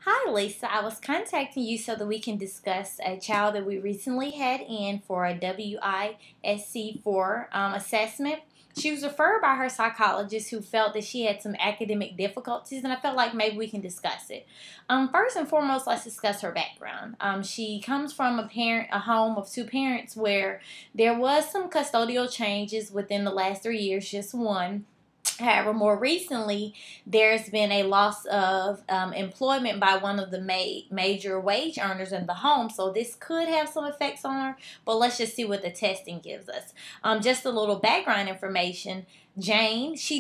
Hi, Lisa. I was contacting you so that we can discuss a child that we recently had in for a WISC-IV assessment. She was referred by her psychologist who felt that she had some academic difficulties, and I felt like maybe we can discuss it. First and foremost, let's discuss her background. She comes from a home of two parents where there was some custodial changes within the last 3 years, just one. However, more recently, there's been a loss of employment by one of the major wage earners in the home. So this could have some effects on her, but let's just see what the testing gives us. Just a little background information. Jane, she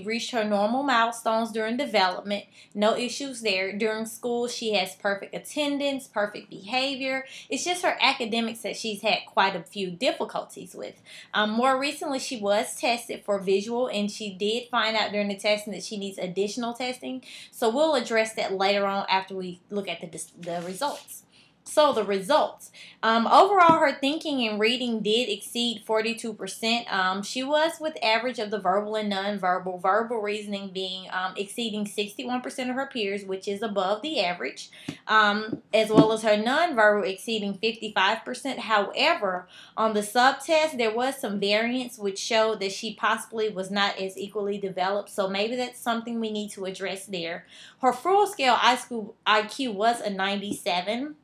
reached her normal milestones during development. No issues there. During school, she has perfect attendance, perfect behavior. It's just her academics that she's had quite a few difficulties with. More recently, she was tested for visual, and she did find out during the testing that she needs additional testing. So we'll address that later on after we look at the results. So the results. Overall, her thinking and reading did exceed 42%. She was with average of the verbal and nonverbal. Verbal reasoning being exceeding 61% of her peers, which is above the average, as well as her nonverbal exceeding 55%. However, on the subtest, there was some variance which showed that she possibly was not as equally developed. So maybe that's something we need to address there. Her full scale IQ was a 97,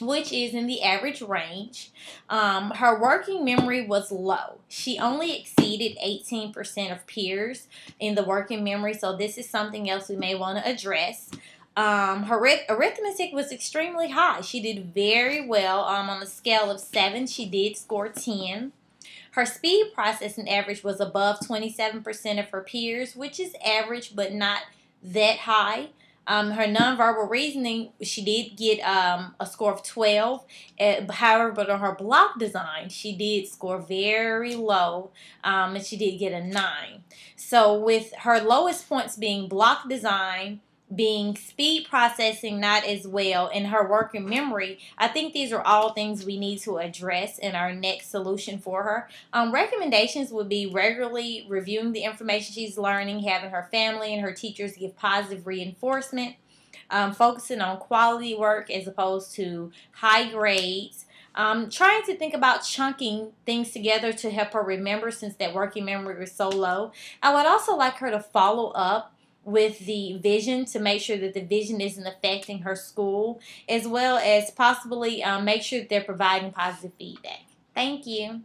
which is in the average range. Her working memory was low. She only exceeded 18% of peers in the working memory, so this is something else we may want to address. Her arithmetic was extremely high. She did very well. On a scale of 7, she did score 10. Her speed processing average was above 27% of her peers, which is average but not that high. Her nonverbal reasoning, she did get a score of 12. However, but on her block design, she did score very low, and she did get a 9. So with her lowest points being block design, being speed processing not as well, and her working memory, I think these are all things we need to address in our next solution for her. Recommendations would be regularly reviewing the information she's learning, having her family and her teachers give positive reinforcement, focusing on quality work as opposed to high grades. Trying to think about chunking things together to help her remember, since that working memory was so low. I would also like her to follow up with the vision to make sure that the vision isn't affecting her school, as well as possibly make sure that they're providing positive feedback. Thank you.